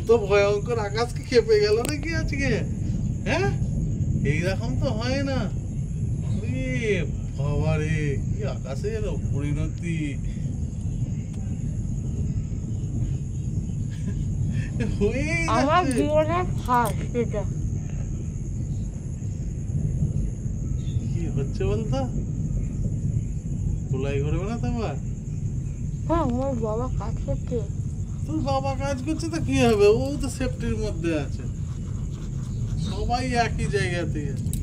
এত ভয়ঙ্কর আকাশ কি খেপে গেল নাকি আজকে? হ্যাঁ, এইরকম তো হয় না। বাবা রে, কি আকাশের পরিণতি! আমার জীবনে ফার্স্ট এটা। কি হচ্ছে বলতো? গোলাই ঘুরবে না তোমার? হ্যাঁ, আমার বাবা কাজ করছে। তোর বাবা কাজ করছে তো কি হবে, ও তো সেফটির মধ্যে আছে, সবাই একই জায়গাতেই আছে।